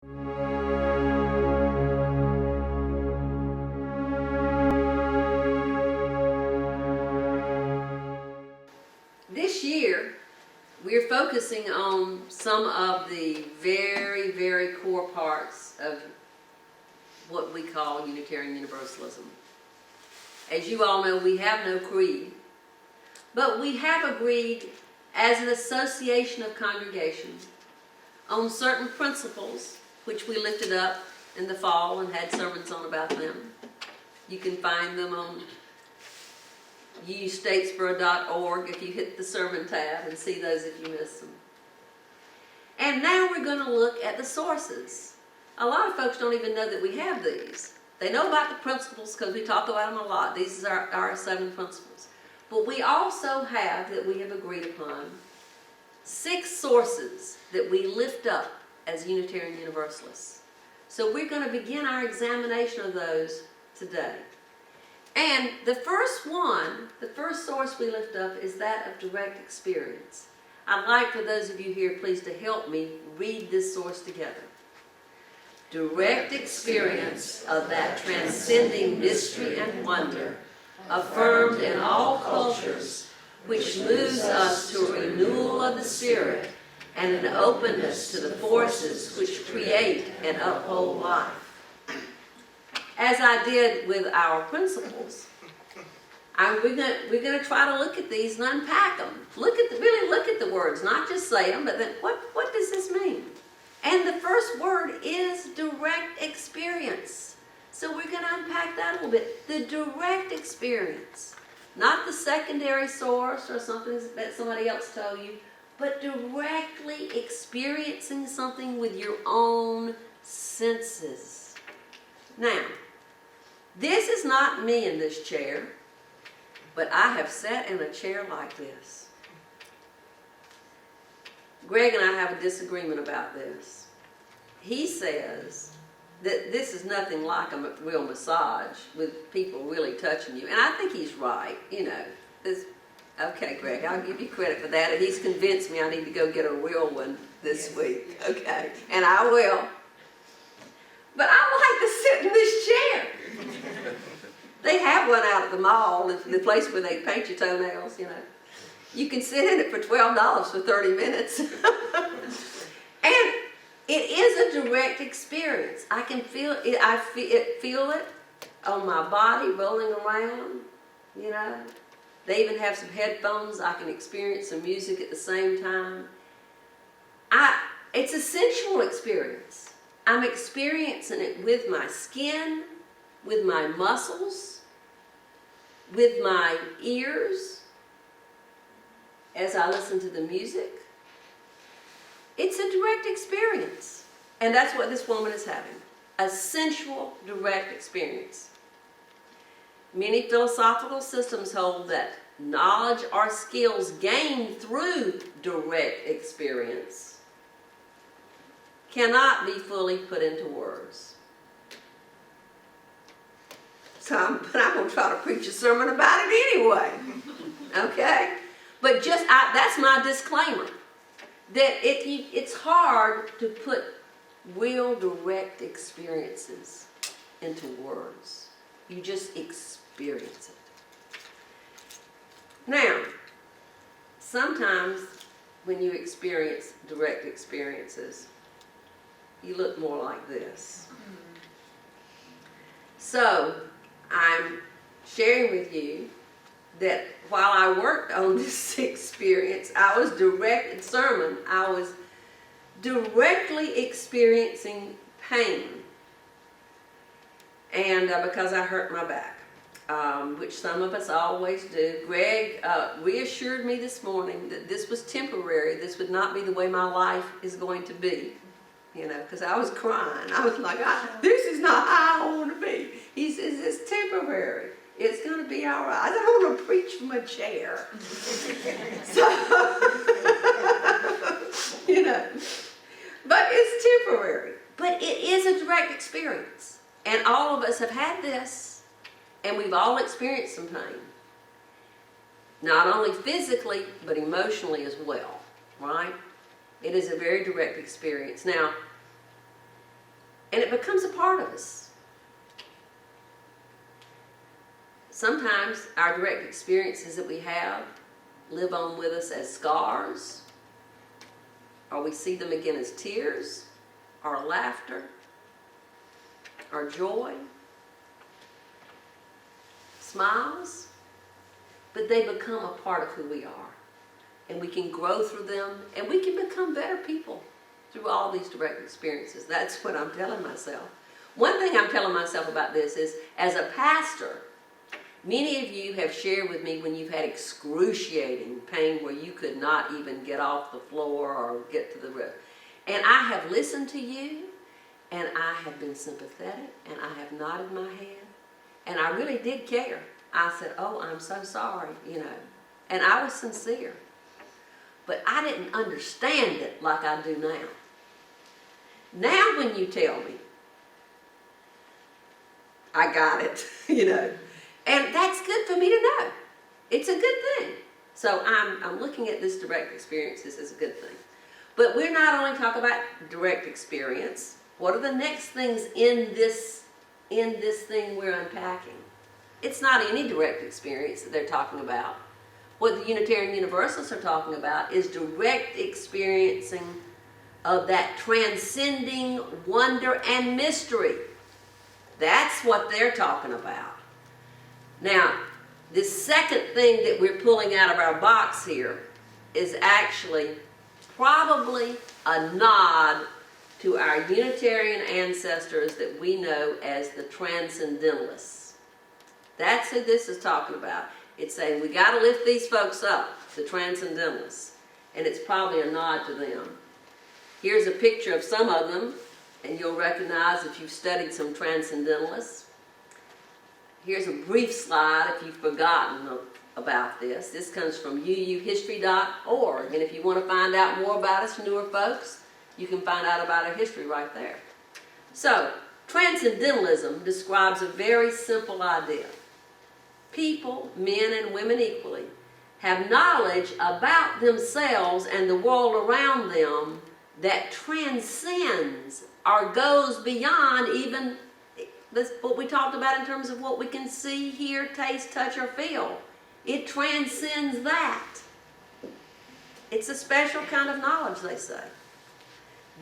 This year, we're focusing on some of the very, very core parts of what we call Unitarian Universalism. As you all know, we have no creed, but we have agreed as an association of congregations on certain principles, which we lifted up in the fall and had sermons on about them. You can find them on ustatesboro.org if you hit the sermon tab and see those if you miss them. And now we're going to look at the sources. A lot of folks don't even know that we have these. They know about the principles because we talk about them a lot. These are our 7 principles. But we also have, that we have agreed upon, 6 sources that we lift up as Unitarian Universalists. So we're going to begin our examination of those today. And the first one, the first source we lift up is that of direct experience. I'd like for those of you here, please, to help me read this source together. Direct experience of that transcending mystery and wonder, affirmed in all cultures, which moves us to a renewal of the spirit and an openness to the forces which create and uphold life. As I did with our principles, we're going to try to look at these and unpack them. Really look at the words, not just say them, but then what does this mean? And the first word is direct experience. So we're going to unpack that a little bit. The direct experience. Not the secondary source or something that somebody else told you, but directly experiencing something with your own senses. Now, this is not me in this chair, but I have sat in a chair like this. Greg and I have a disagreement about this. He says that this is nothing like a real massage with people really touching you. And I think he's right, you know. Okay, Greg, I'll give you credit for that. And he's convinced me I need to go get a real one this week. Okay, and I will. But I like to sit in this chair. They have one out at the mall, the place where they paint your toenails, you know. You can sit in it for $12 for 30 minutes. And it is a direct experience. I can feel it. I feel it on my body rolling around, you know. They even have some headphones. I can experience some music at the same time. It's a sensual experience. I'm experiencing it with my skin, with my muscles, with my ears, as I listen to the music. It's a direct experience. And that's what this woman is having. A sensual, direct experience. Many philosophical systems hold that knowledge or skills gained through direct experience cannot be fully put into words. I'm going to try to preach a sermon about it anyway. Okay? But that's my disclaimer. That it's hard to put real direct experiences into words. You just experience it. Now, sometimes when you experience direct experiences, you look more like this. So, I'm sharing with you that while I worked on this experience, I was directly experiencing pain. And because I hurt my back, which some of us always do. Greg reassured me this morning that this was temporary. This would not be the way my life is going to be. You know, because I was crying. I was like, this is not how I want to be. He says, it's temporary. It's going to be all right. I don't want to preach from a chair. So, you know, but it's temporary. But it is a direct experience. And all of us have had this, and we've all experienced some pain. Not only physically, but emotionally as well, right? It is a very direct experience. Now, And it becomes a part of us. Sometimes our direct experiences that we have live on with us as scars, or we see them again as tears, or laughter, or joy, smiles, but they become a part of who we are. And we can grow through them, and we can become better people through all these direct experiences. That's what I'm telling myself. One thing I'm telling myself about this is, as a pastor, many of you have shared with me when you've had excruciating pain where you could not even get off the floor or get to the roof. And I have listened to you, and I have been sympathetic, and I have nodded my head, and I really did care. I said, oh, I'm so sorry, you know. And I was sincere. But I didn't understand it like I do now. Now when you tell me, I got it, you know. And that's good for me to know. It's a good thing. So I'm looking at this direct experiences as a good thing. But we're not only talking about direct experience. What are the next things in this thing we're unpacking? It's not any direct experience that they're talking about. What the Unitarian Universalists are talking about is direct experiencing of that transcending wonder and mystery. That's what they're talking about. Now, this second thing that we're pulling out of our box here is actually probably a nod to our Unitarian ancestors that we know as the Transcendentalists. That's who this is talking about. It's saying we got to lift these folks up, the Transcendentalists, and it's probably a nod to them. Here's a picture of some of them, and you'll recognize if you've studied some Transcendentalists. Here's a brief slide if you've forgotten about this. This comes from uuhistory.org, and if you want to find out more about us newer folks, you can find out about our history right there. So, Transcendentalism describes a very simple idea. People, men and women equally, have knowledge about themselves and the world around them that transcends or goes beyond even what we talked about in terms of what we can see, hear, taste, touch, or feel. It transcends that. It's a special kind of knowledge, they say.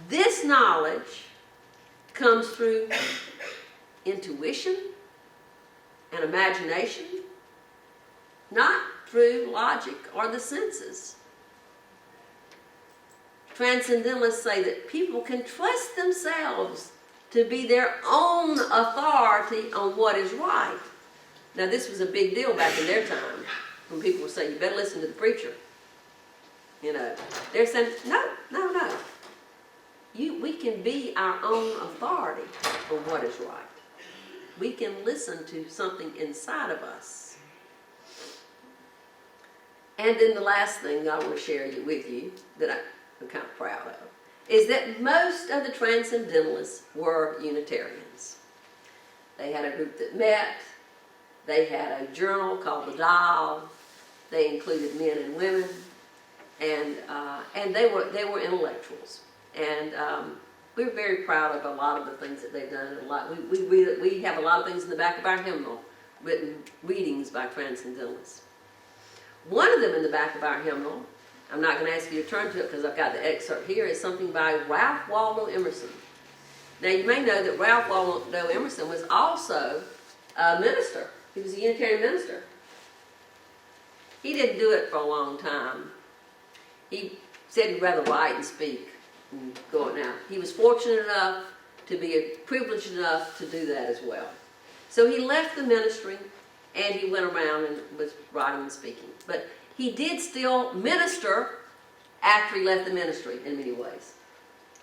This knowledge comes through intuition and imagination, not through logic or the senses. Transcendentalists say that people can trust themselves to be their own authority on what is right. Now, this was a big deal back in their time when people would say, you better listen to the preacher. You know, they're saying, no. We can be our own authority on what is right. We can listen to something inside of us. And then the last thing I want to share with you that I'm kind of proud of is that most of the Transcendentalists were Unitarians. They had a group that met. They had a journal called The Dial. They included men and women, and they were intellectuals. And we're very proud of a lot of the things that they've done. We have a lot of things in the back of our hymnal, written readings by Transcendentalists. One of them in the back of our hymnal, I'm not going to ask you to turn to it because I've got the excerpt here, is something by Ralph Waldo Emerson. Now you may know that Ralph Waldo Emerson was also a minister. He was a Unitarian minister. He didn't do it for a long time. He said he'd rather write and speak and go it now. He was fortunate enough to be privileged enough to do that as well. So he left the ministry and he went around and was writing and speaking. But he did still minister after he left the ministry in many ways.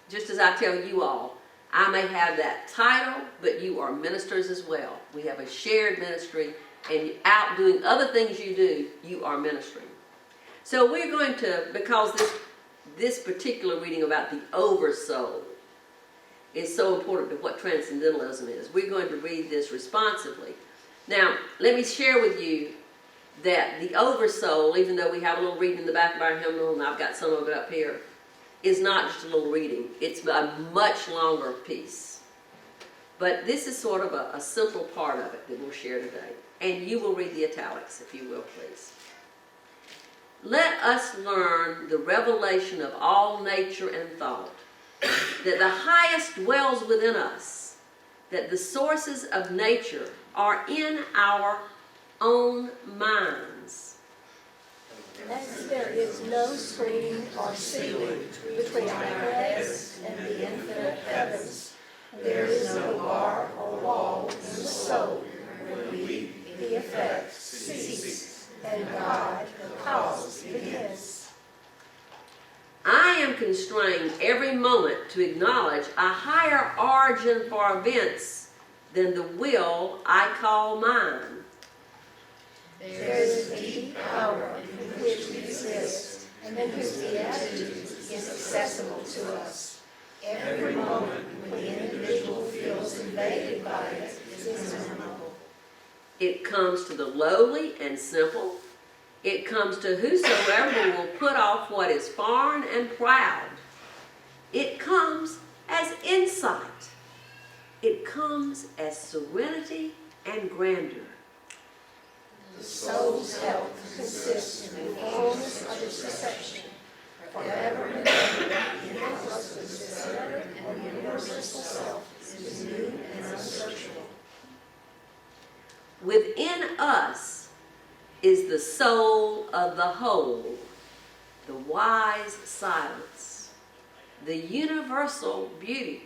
Just as I tell you all, I may have that title, but you are ministers as well. We have a shared ministry, and out doing other things you do, you are ministering. So we're going to, because this particular reading about the oversoul is so important to what Transcendentalism is, we're going to read this responsively. Now, let me share with you that the oversoul, even though we have a little reading in the back of our hymnal, and I've got some of it up here, is not just a little reading. It's a much longer piece. But this is sort of a simple part of it that we'll share today. And you will read the italics, if you will, please. Let us learn the revelation of all nature and thought, that the highest dwells within us, that the sources of nature are in our own minds. As there is no screen or ceiling between our heads and the infinite heavens, there is no bar or wall in the soul when we, the effect, cease, and God, the cause, begins. I am constrained every moment to acknowledge a higher origin for events than the will I call mine. There is a deep power in which we exist, and whose beatitude is accessible to us. Every moment when the individual feels invaded by it is memorable. It comes to the lowly and simple. It comes to whosoever will put off what is foreign and proud. It comes as insight. It comes as serenity and grandeur. The soul's health consists in the fullness of its perception, forever and ever. The influx of the center and the universal self is new and unsearchable. Within us is the soul of the whole, the wise silence, the universal beauty,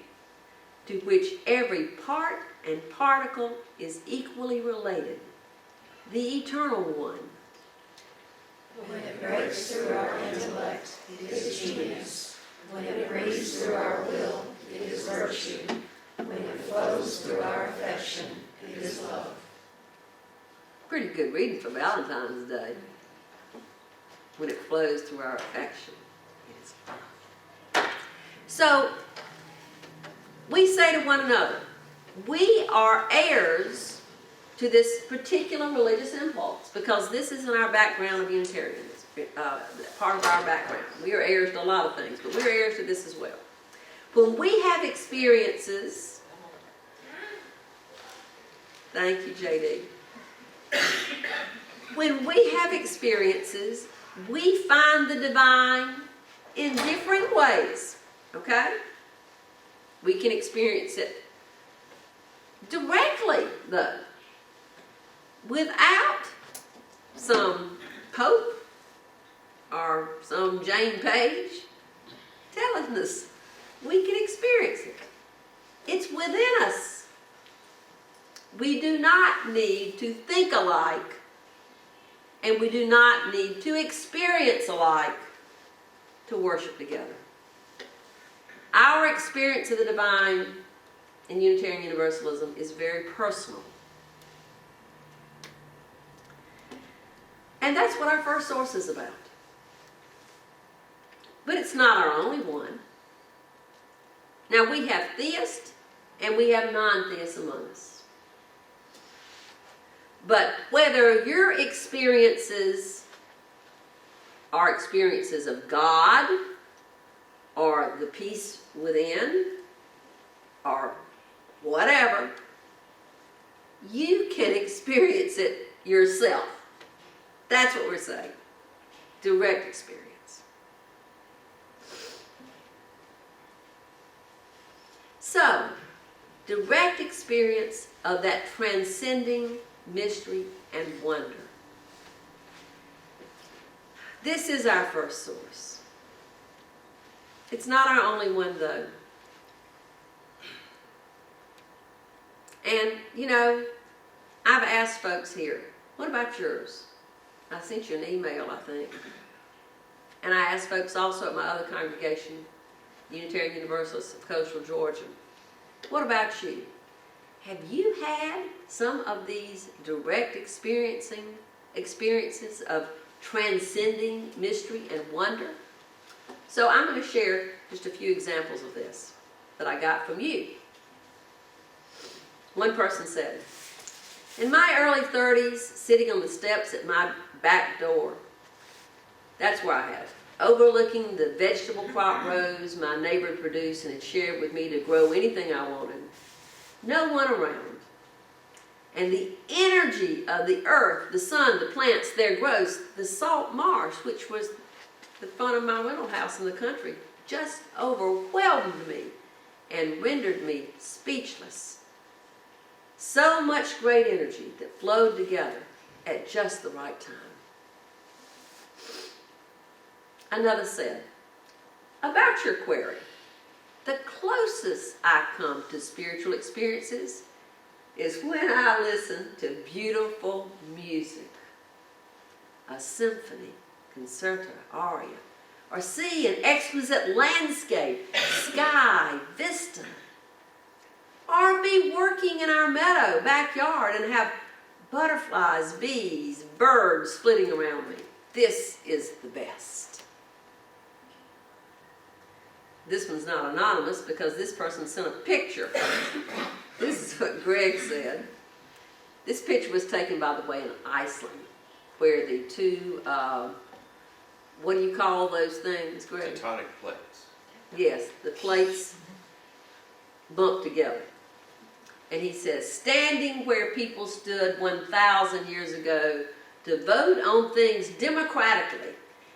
to which every part and particle is equally related, the eternal one. When it breaks through our intellect, it is genius. When it breathes through our will, it is virtue. When it flows through our affection, it is love. Pretty good reading for Valentine's Day. When it flows through our affection, it is love. So, we say to one another, we are heirs to this particular religious impulse, because this is in our background of Unitarianism, part of our background. We are heirs to a lot of things, but we are heirs to this as well. When we have experiences, thank you, JD. When we have experiences, we find the divine in different ways, okay? We can experience it directly, though, without some pope or some Jane Page telling us. We can experience it. It's within us. We do not need to think alike, and we do not need to experience alike to worship together. Our experience of the divine in Unitarian Universalism is very personal. And that's what our first source is about. But it's not our only one. Now, we have theists and we have non-theists among us. But whether your experiences are experiences of God or the peace within or whatever, you can experience it yourself. That's what we're saying. Direct experience. So, direct experience of that transcending mystery and wonder. This is our first source. It's not our only one, though. And, you know, I've asked folks here, what about yours? I sent you an email, I think. And I asked folks also at my other congregation, Unitarian Universalists of Coastal Georgia, what about you? Have you had some of these direct experiences of transcending mystery and wonder? So I'm going to share just a few examples of this that I got from you. One person said, in my early 30s, sitting on the steps at my back door, that's where I have, overlooking the vegetable crop rows my neighbor produced and had shared with me to grow anything I wanted. no one around. And the energy of the earth, the sun, the plants, their growth, the salt marsh, which was the front of my rental house in the country, just overwhelmed me and rendered me speechless. So much great energy that flowed together at just the right time. Another said, about your query, the closest I come to spiritual experiences is when I listen to beautiful music, a symphony, concerto, aria, or see an exquisite landscape, sky, vista, or be working in our meadow, backyard, and have butterflies, bees, birds flitting around me. This is the best. This one's not anonymous because this person sent a picture. This is what Greg said. This picture was taken, by the way, in Iceland, where the two, what do you call those things, Greg? Tectonic plates. Yes, the plates bumped together. And he says, standing where people stood 1,000 years ago to vote on things democratically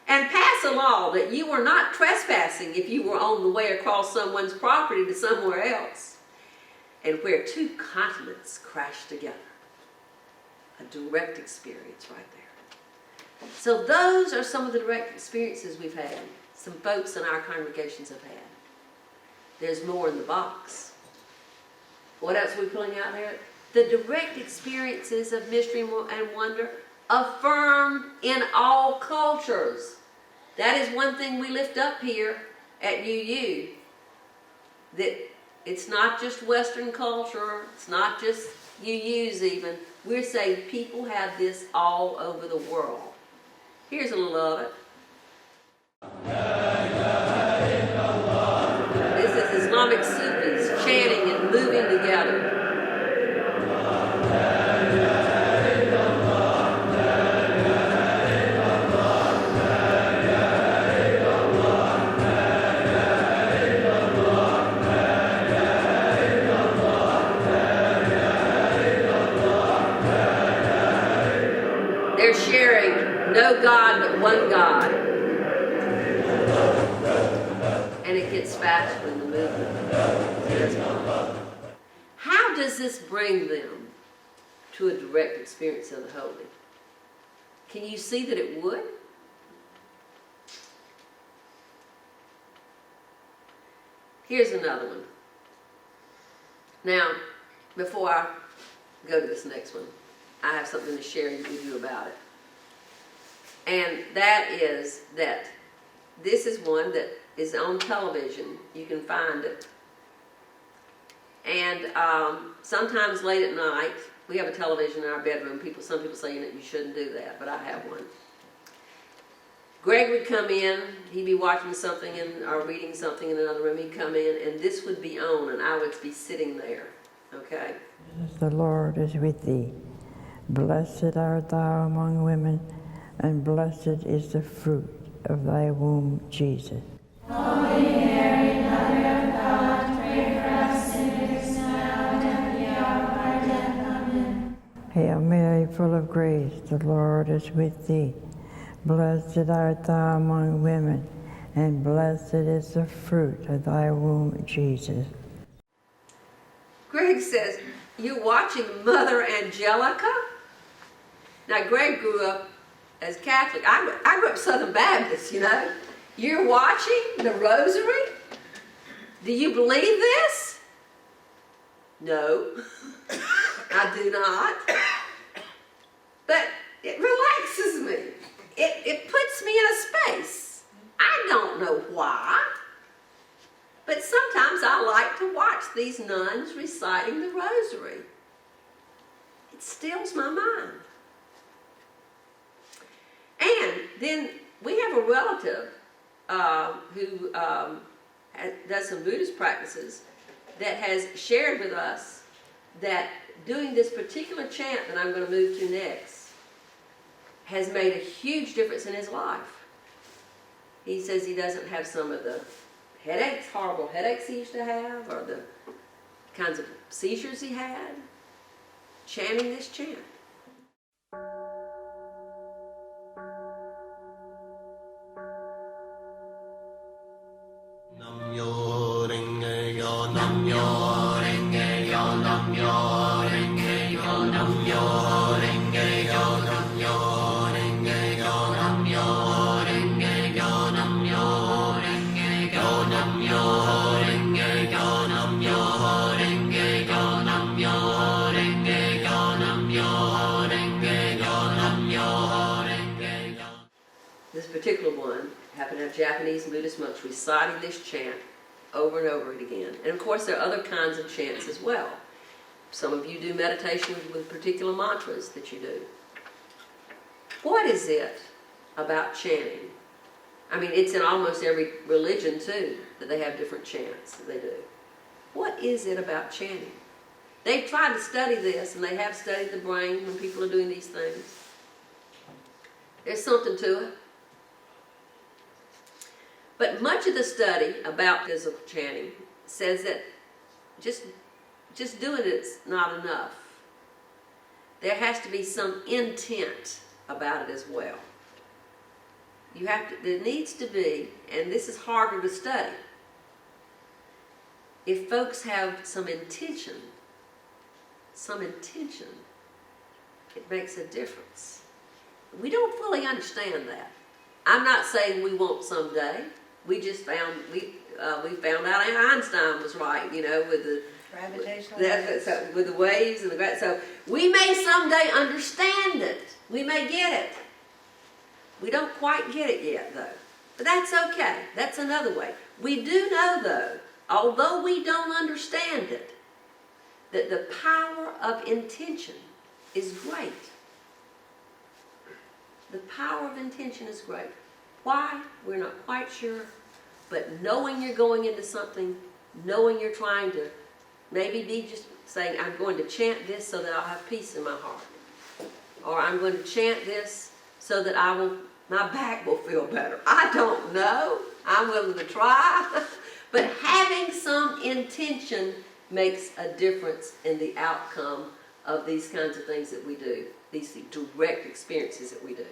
and pass a law that you were not trespassing if you were on the way across someone's property to somewhere else, and where two continents crashed together. A direct experience right there. So those are some of the direct experiences we've had, some folks in our congregations have had. There's more in the box. What else are we pulling out there? The direct experiences of mystery and wonder affirmed in all cultures. That is one thing we lift up here at UU. That it's not just Western culture, it's not just UU's even. We're saying people have this all over the world. Here's a little of it. This is Islamic Sufis chanting and moving together. They're sharing no God but one God. And it gets faster in the movement. How does this bring them to a direct experience of the Holy? Can you see that it would? Here's another one. Now, before I go to this next one, I have something to share with you about it. And that is that this is one that is on television. You can find it. And sometimes late at night, we have a television in our bedroom. Some people say you shouldn't do that, but I have one. Greg would come in, he'd be watching something or reading something in another room. He'd come in, and this would be on, and I would be sitting there. Okay? The Lord is with thee. Blessed art thou among women, and blessed is the fruit of thy womb, Jesus. Holy Mary, Mother of God, pray for us sinners now and at the hour of our death. Amen. Hail Mary, full of grace, the Lord is with thee. Blessed art thou among women, and blessed is the fruit of thy womb, Jesus. Greg says, you're watching Mother Angelica? Now, Greg grew up as Catholic. I grew up Southern Baptist, you know. You're watching the Rosary? Do you believe this? No, I do not. But it relaxes me. It puts me in a space. I don't know why. But sometimes I like to watch these nuns reciting the Rosary. It stills my mind. And then we have a relative who does some Buddhist practices that has shared with us that doing this particular chant that I'm going to move to next has made a huge difference in his life. He says he doesn't have some of the headaches, horrible headaches he used to have, or the kinds of seizures he had, chanting this chant. This particular one happened to have Japanese Buddhist monks reciting this chant over and over again. And of course there are other kinds of chants as well. Some of you do meditation with particular mantras that you do. What is it about chanting? I mean, it's in almost every religion too, that they have different chants that they do. What is it about chanting? They've tried to study this, and they have studied the brain when people are doing these things. There's something to it. But much of the study about physical chanting says that just doing it's not enough. There has to be some intent about it as well. There needs to be, and this is harder to study, if folks have some intention, it makes a difference. We don't fully understand that. I'm not saying we won't someday. We just found out Einstein was right, with the Gravitational with the waves and the so we may someday understand it. We may get it. We don't quite get it yet, though. But that's okay. That's another way. We do know, though, although we don't understand it, that the power of intention is great. The power of intention is great. Why? We're not quite sure. But knowing you're going into something, knowing you're trying to maybe be just saying, I'm going to chant this so that I'll have peace in my heart. Or I'm going to chant this so that my back will feel better. I don't know. I'm willing to try. But having some intention makes a difference in the outcome of these kinds of things that we do, these direct experiences that we do.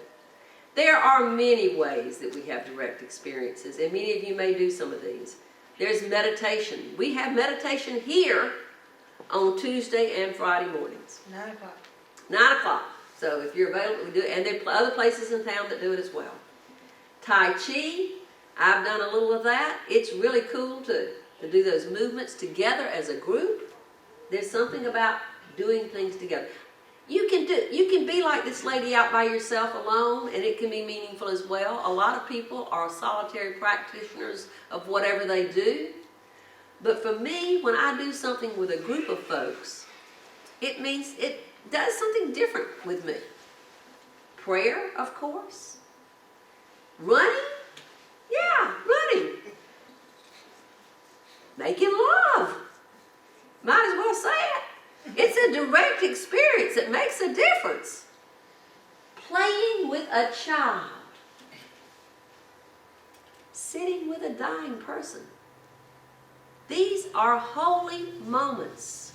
There are many ways that we have direct experiences, and many of you may do some of these. There's meditation. We have meditation here on Tuesday and Friday mornings. 9 o'clock. 9 o'clock. So if you're available, we do it. And there are other places in town that do it as well. Tai Chi, I've done a little of that. It's really cool to do those movements together as a group. There's something about doing things together. You can be like this lady out by yourself alone, and it can be meaningful as well. A lot of people are solitary practitioners of whatever they do. But for me, when I do something with a group of folks, it means it does something different with me. Prayer, of course. Running? Yeah, running. Making love. Might as well say it. It's a direct experience. It makes a difference. Playing with a child. Sitting with a dying person. These are holy moments.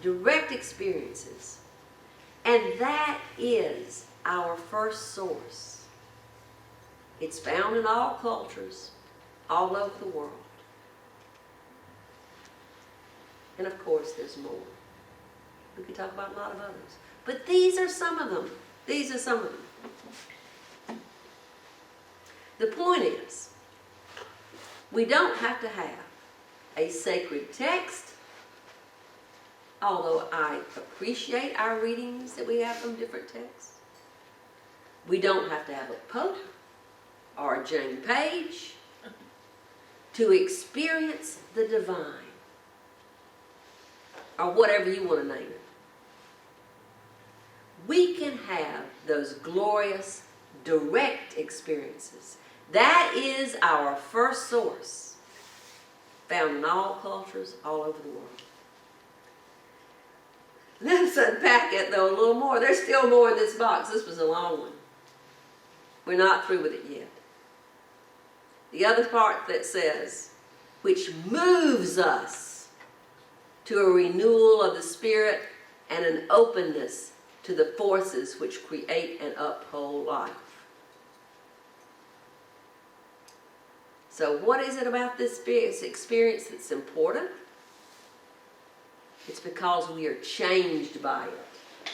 Direct experiences. And that is our first source. It's found in all cultures, all over the world. And of course, there's more. We could talk about a lot of others. But these are some of them. These are some of them. The point is, we don't have to have a sacred text, although I appreciate our readings that we have from different texts. We don't have to have a pope or a Jane Page to experience the divine, or whatever you want to name it. We can have those glorious, direct experiences. That is our first source, found in all cultures, all over the world. Let's unpack it, though, a little more. There's still more in this box. This was a long one. We're not through with it yet. The other part that says, which moves us to a renewal of the spirit and an openness to the forces which create and uphold life. So what is it about this experience that's important? It's because we are changed by it.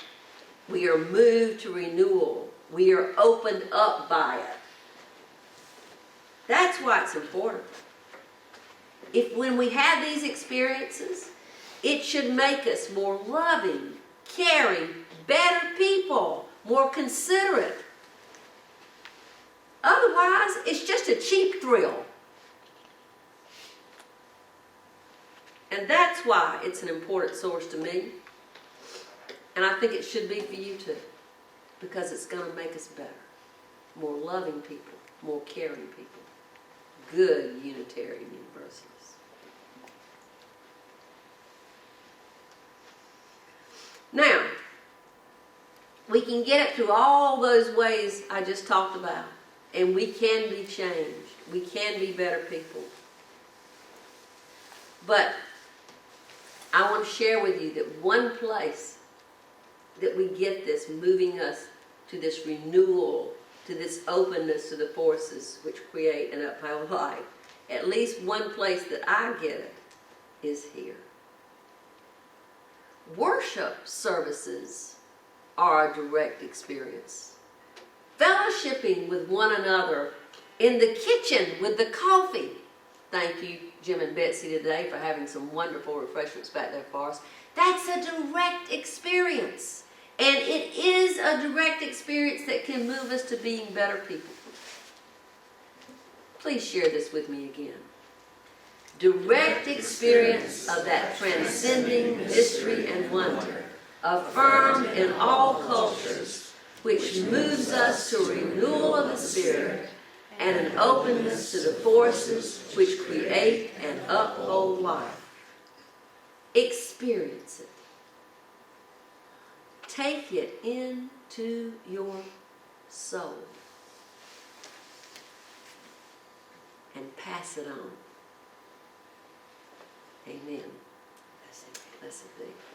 We are moved to renewal. We are opened up by it. That's why it's important. If when we have these experiences, it should make us more loving, caring, better people, more considerate. Otherwise, it's just a cheap thrill. And that's why it's an important source to me. And I think it should be for you too. Because it's going to make us better. More loving people, more caring people. Good Unitarian Universalists. Now, we can get it through all those ways I just talked about. And we can be changed. We can be better people. But I want to share with you that one place that we get this moving us to this renewal, to this openness to the forces which create and uphold life, at least one place that I get it is here. Worship services are a direct experience. Fellowshipping with one another in the kitchen with the coffee. Thank you, Jim and Betsy, today for having some wonderful refreshments back there for us. That's a direct experience. And it is a direct experience that can move us to being better people. Please share this with me again. Direct experience of that transcending mystery and wonder, affirmed in all cultures, which moves us to a renewal of the spirit and an openness to the forces which create and uphold life. Experience it. Take it into your soul and pass it on. Amen. Blessed be.